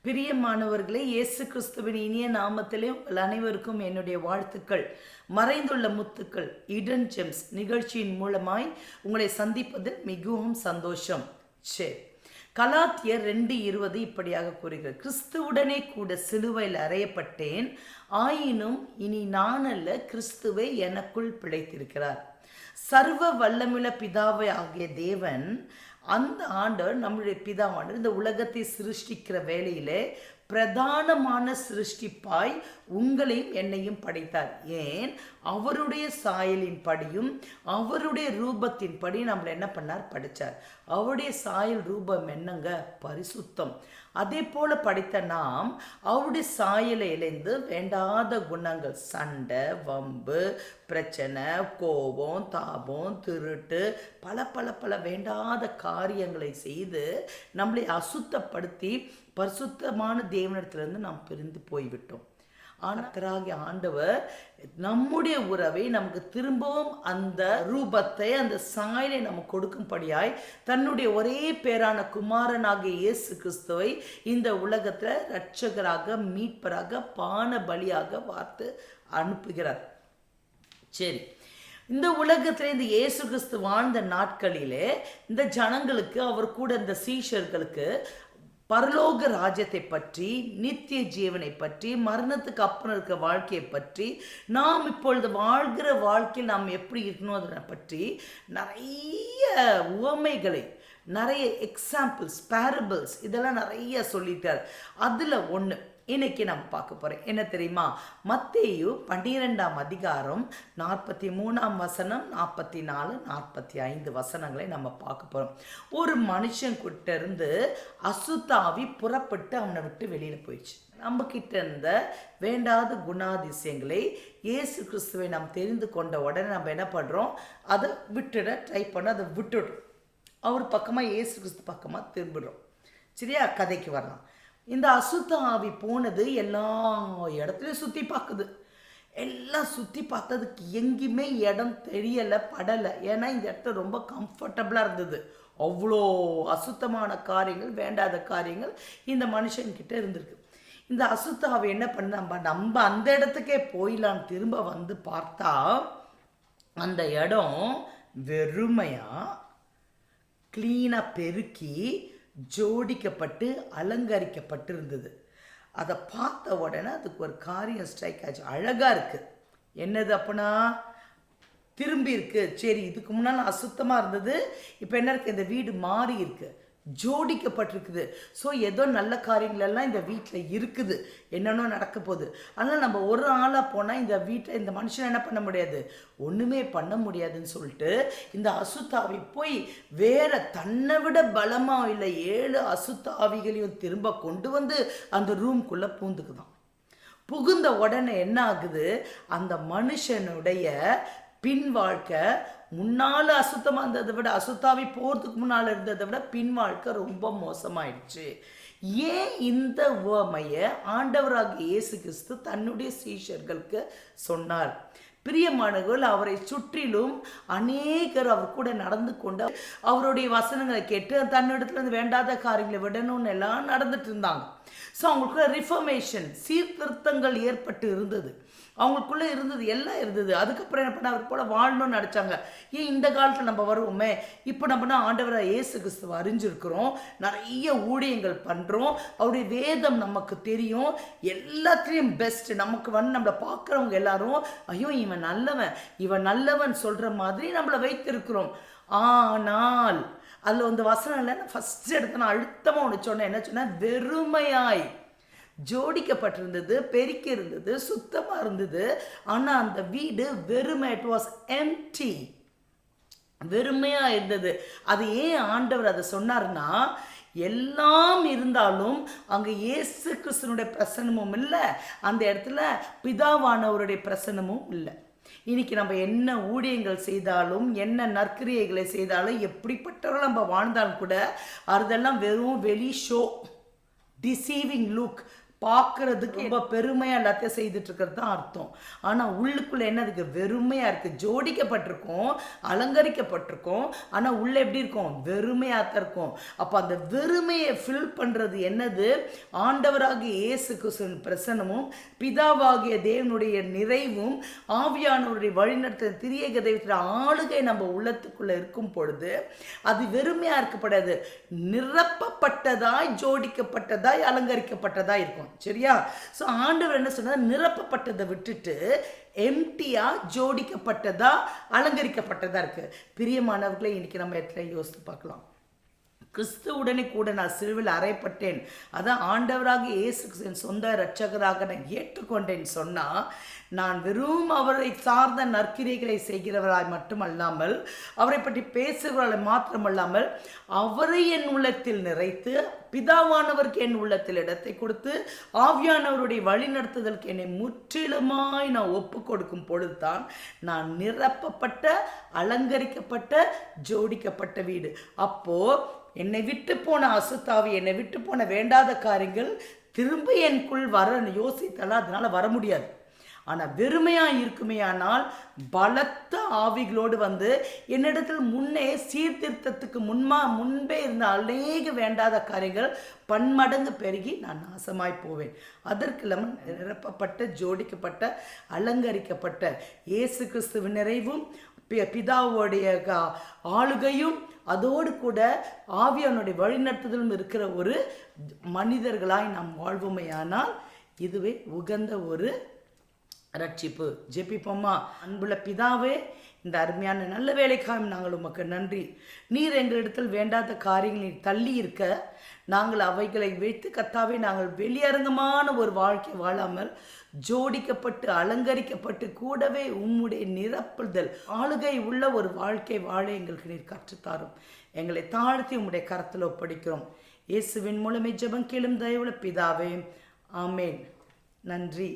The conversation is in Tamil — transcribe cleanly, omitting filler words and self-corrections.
பிரியமானவர்களே, இயேசு கிறிஸ்துவின் இனிய நாமத்திலே உங்கள் அனைவருக்கும் என்னுடைய வாழ்த்துக்கள். மறைந்துள்ள முத்துக்கள் இடன் ஜெம்ஸ் நிகழ்ச்சியின் மூலமாய் உங்களை சந்திப்பதில் மிகவும் சந்தோஷம். சரி, கலாத்தியர் 2:20 இப்படியாக கூறுகிறது, கிறிஸ்துவுடனே கூட சிலுவையில் அறையப்பட்டேன், ஆயினும் இனி நான் அல்ல, கிறிஸ்துவே எனக்குள் பிழைத்திருக்கிறார். சர்வ வல்லமுள்ள பிதாவை ஆகிய தேவன், அந்த ஆண்டவர் நம்முடைய பிதாவானவர் இந்த உலகத்தை சிருஷ்டிக்கிற வேளையிலே பிரதானமான சிருஷ்டிப்பாய் உங்களையும் என்னையும் படைத்தார். ஏன்? அவருடைய சாயலின் படியும் அவருடைய ரூபத்தின் படி நம்மளை என்ன பண்ணார்? படைச்சார். அவருடைய சாயல் ரூபம் என்னங்க? பரிசுத்தம். அதே போல படைத்த நாம் அவருடைய சாயலை இணைந்து வேண்டாத குணங்கள், சண்டை, வம்பு, பிரச்சனை, கோபம், தாபம், திருட்டு, பல பல பல வேண்டாத காரியங்களை செய்து நம்மளை அசுத்தப்படுத்தி பரிசுத்தமான தேவனிடத்திலிருந்து நாம் பிரிந்து போய்விட்டோம். ஆனத்தராகிய ஆண்டவர் நம்முடைய உறவை நமக்கு திரும்பவும் அந்த ரூபத்தை, அந்த சாயலை நமக்கு கொடுக்கும்படியாய் தன்னுடைய ஒரே பேரான குமாரனாகிய இயேசு கிறிஸ்துவை இந்த உலகத்துல இரட்சகராக, மீட்பராக, பான பலியாக வார்த்து அனுப்புகிறார். சரி, இந்த உலகத்துல இந்த இயேசு கிறிஸ்து வாழ்ந்த நாட்களிலே இந்த ஜனங்களுக்கு, அவர் கூட இந்த சீஷர்களுக்கு பரலோக ராஜ்யத்தை பற்றி, நித்திய ஜீவனை பற்றி, மரணத்துக்கு அப்புறம் இருக்க வாழ்க்கையை பற்றி, நாம் இப்பொழுது வாழ்கிற வாழ்க்கையில் நாம் எப்படி இருக்கணும் அதை பற்றி நிறைய உவமைகளை, நிறைய எக்ஸாம்பிள்ஸ், பேரபிள்ஸ் இதெல்லாம் நிறைய சொல்லிட்டார். அதில் ஒன்று இன்னைக்கு நம்ம பார்க்க போகிறோம். என்ன தெரியுமா? மத்தேயு 12ஆம் அதிகாரம் 43ஆம் வசனம், 44, 45 வசனங்களை நம்ம பார்க்க போகிறோம். ஒரு மனுஷன் கிட்ட இருந்து அசுத்தாவி புறப்பட்டு அவனை விட்டு வெளியில் போயிடுச்சு. நம்ம கிட்ட இருந்த வேண்டாத குணாதிசயங்களை இயேசு கிறிஸ்துவை நாம் தெரிந்து கொண்ட உடனே நம்ம என்ன பண்ணுறோம்? அதை விட்டுட ட்ரை பண்ண, அதை விட்டுடுறோம். அவர் பக்கமாக, இயேசு கிறிஸ்து பக்கமாக திரும்பிடுறோம். சரியா? கதைக்கு வரலாம். இந்த அசுத்த ஆவி போனது எல்லா இடத்துலையும் சுற்றி பார்க்குது. எல்லாம் சுற்றி பார்த்ததுக்கு எங்கேயுமே இடம் தெரியலை, படலை. ஏன்னா இந்த இடத்துல ரொம்ப கம்ஃபர்டபுளாக இருந்தது. அவ்வளோ அசுத்தமான காரியங்கள், வேண்டாத காரியங்கள் இந்த மனுஷன்கிட்ட இருந்திருக்கு. இந்த அசுத்த ஆவி என்ன பண்ண, நம்ம அந்த இடத்துக்கே போயிடலான்னு திரும்ப வந்து பார்த்தா அந்த இடம் வெறுமையாக க்ளீனாக பெருக்கி ஜோடிக்கப்பட்டு அலங்கரிக்கப்பட்டு இருந்தது. அதை பார்த்த உடனே அதுக்கு ஒரு காரியம் ஸ்ட்ரைக் ஆச்சு. அழகாக இருக்குது. என்னது அப்படின்னா? திரும்பி இருக்கு. சரி, இதுக்கு முன்னால் அசுத்தமாக இருந்தது, இப்போ என்ன இருக்குது? இந்த வீடு மாறி இருக்குது, ஜோடிக்கப்பட்டிருக்குது. ஸோ ஏதோ நல்ல காரியங்கள் எல்லாம் இந்த வீட்டில் இருக்குது, என்னென்னோ நடக்க போகுது. ஆனால் நம்ம ஒரு ஆளாக போனால் இந்த வீட்டை, இந்த மனுஷனை என்ன பண்ண முடியாது? ஒன்றுமே பண்ண முடியாதுன்னு சொல்லிட்டு இந்த அசுத்தாவி போய் வேற தன்னை விட பலமாக இல்லை 7 அசுத்தாவிகளையும் திரும்ப கொண்டு வந்து அந்த ரூம்குள்ளே பூந்துக்குதான். புகுந்த உடனே என்ன ஆகுது? அந்த மனுஷனுடைய பின் வாழ்க்கை முன்னால் அசுத்தமாக இருந்ததை விட, அசுத்தாவி போகிறதுக்கு முன்னால் இருந்ததை விட பின் வாழ்க்கை ரொம்ப மோசமாயிடுச்சு. ஏன் இந்த உவமையை ஆண்டவராகிய இயேசு கிறிஸ்து தன்னுடைய சீஷர்களுக்கு சொன்னார்? பிரியமானவர்கள், அவரை சுற்றிலும் அநேகர் அவர் கூட நடந்து கொண்டு அவருடைய வசனங்களை கேட்டு தன்னிடத்துல இருந்து வேண்டாத காரியங்களை விடணும்னு எல்லாம் நடந்துட்டு இருந்தாங்க. ஸோ அவங்களுக்குள்ள ரிஃபர்மேஷன், சீர்திருத்தங்கள் ஏற்பட்டு இருந்தது. அவங்களுக்குள்ளே இருந்தது, எல்லாம் இருந்தது. அதுக்கப்புறம் என்ன பண்ண, அவர் போல வாழணும்னு நினச்சாங்க. ஏன் இந்த காலத்தில் நம்ம வருவோமே, இப்போ நம்மனா ஆண்டவராக இயேசு கிறிஸ்துவை அறிஞ்சிருக்கிறோம், நிறைய ஊழியங்கள் பண்ணுறோம், அவருடைய வேதம் நமக்கு தெரியும், எல்லாத்துலேயும் பெஸ்ட். நமக்கு நம்மளை பார்க்குறவங்க எல்லாரும் ஐயோ இவன் நல்லவன், இவன் நல்லவன் சொல்கிற மாதிரி நம்மளை வைத்திருக்கிறோம். ஆனால் அதில் வந்து வசனம் இல்லை, ஃபஸ்ட் எடுத்து நான் அழுத்தமாக ஒன்று சொன்னேன். என்ன சொன்னேன்? வெறுமையாய் ஜோடிக்கப்பட்டிருந்தது, பெருக்கி இருந்தது, சுத்தமாக இருந்தது. ஆனால் அந்த வீடு வெறுமை, இட் வாஸ் எம்டி, வெறுமையாக இருந்தது. அது ஏன் ஆண்டவர் அதை சொன்னார்னா, எல்லாம் இருந்தாலும் அங்கே இயேசு கிறிஸ்துனுடைய பிரசன்னமும் இல்லை, அந்த இடத்துல பிதாவானவருடைய பிரசன்னமும் இல்லை. இன்னைக்கு நம்ம என்ன ஊழியங்கள் செய்தாலும், என்ன நற்கிரியைகளை செய்தாலும், எப்படிப்பட்டவர்கள் நம்ம வாழ்ந்தாலும் கூட அதெல்லாம் வெறும் வெளி ஷோ, டிசீவிங் லுக், பார்க்கறதுக்கு ரொம்ப பெருமையா எல்லாத்தையும் செய்துட்டு இருக்கிறது தான் அர்த்தம். ஆனா உள்ளுக்குள்ள என்ன இருக்கு? வெறுமையா இருக்கு. ஜோடிக்கப்பட்டிருக்கும், அலங்கரிக்கப்பட்டிருக்கும், ஆனா உள்ள எப்படி இருக்கும்? வெறுமையா தான் இருக்கும். அப்ப அந்த வெறுமையை ஃபில் பண்றது என்னது? ஆண்டவராகிய இயேசு கிறிஸ்துவின் பிரசன்னமும் பிதாவாகிய தேவனுடைய நிறைவும் ஆவியானவருடைய வழிநடத்த திரியேக தெய்வத்தின் ஆளுகை நம்ம உள்ளத்துக்குள்ள இருக்கும் பொழுது அது வெறுமையா இருக்கப்படாது, நிரப்பப்பட்டதாய், ஜோடிக்கப்பட்டதாய், அலங்கரிக்கப்பட்டதாய் இருக்கும். சரியா? ஸோ ஆண்டவர் என்ன சொன்னார்? நிரப்பப்பட்டதை விட்டுட்டு எம்டியா, ஜோடிக்கப்பட்டதா, அலங்கரிக்கப்பட்டதா இருக்கு. பிரியமானவர்களை இன்னைக்கு நம்ம எத்தனை யோசித்து பார்க்கலாம். கிறிஸ்துவுடனே கூட நான் சிலுவையில் அறையப்பட்டேன், அதான் ஆண்டவராக இயேசு கிறிஸ்துவின் சொந்த இரட்சகராக நான் ஏற்றுக்கொண்டேன் சொன்னா, நான் வெறும் அவரை சார்ந்த நற்கிரைகளை செய்கிறவராய் மட்டுமல்லாமல், அவரை பற்றி பேசுகிறவர்களை மாத்திரமல்லாமல், அவரை என் உள்ளத்தில் நிறைத்து, பிதாவானவருக்கு என் உள்ளத்தில் இடத்தை கொடுத்து, ஆவியானவருடைய வழிநடத்துதலுக்கு என்னை முற்றிலுமாய் நான் ஒப்பு கொடுக்கும் பொழுதுதான் நான் நிரப்பப்பட்ட, அலங்கரிக்கப்பட்ட, ஜோடிக்கப்பட்ட வீடு. அப்போ என்னை விட்டு போன அசுத்தாவி, என்னை விட்டு போன வேண்டாத காரியங்கள் திரும்ப எனக்குள் வர யோசித்தாலும் அதனால வர முடியாது. ஆனால் வெறுமையாக இருக்குமே, ஆனால் பலத்த ஆவிகளோடு வந்து என்னிடத்தில் முன்னே சீர்திருத்தத்துக்கு முன்பே இருந்த அநேக வேண்டாத காரியங்கள் பன்மடங்கு பெருகி நான் நாசமாய் போவேன். அதற்கு இல்லாமல் நிரப்பப்பட்ட, ஜோடிக்கப்பட்ட, அலங்கரிக்கப்பட்ட இயேசு கிறிஸ்துவின் நிறைவும் பிதாவுடைய ஆளுகையும் அதோடு கூட ஆவியானுடைய வழிநடத்துதலும் இருக்கிற ஒரு மனிதர்களாய் நாம் வாழ்வோமையானால் இதுவே உகந்த ஒரு ரட்சிப்பு. ஜெபிப்போமா? அன்புள்ள பிதாவே, இந்த அருமையான நல்ல வேலைக்காக நாங்கள் உமக்கு நன்றி. நீர் எங்களிடத்தில் வேண்டாத காரியங்களில் தள்ளி இருக்க நாங்கள் அவைகளை வைத்து கத்தாவே நாங்கள் வெளியரங்கமான ஒரு வாழ்க்கை வாழாமல் ஜோடிக்கப்பட்டு, அலங்கரிக்கப்பட்டு, கூடவே உம்முடைய நிரப்புதல் ஆளுகை உள்ள ஒரு வாழ்க்கை வாழ எங்களுக்கு நீர் கற்றுத்தாரும். எங்களை தாழ்த்தி உம்முடைய கரத்தில் ஒப்படைக்கிறோம். இயேசுவின் மூலமே ஜெபம் கேளும் தயவுள்ள பிதாவே, ஆமேன். நன்றி.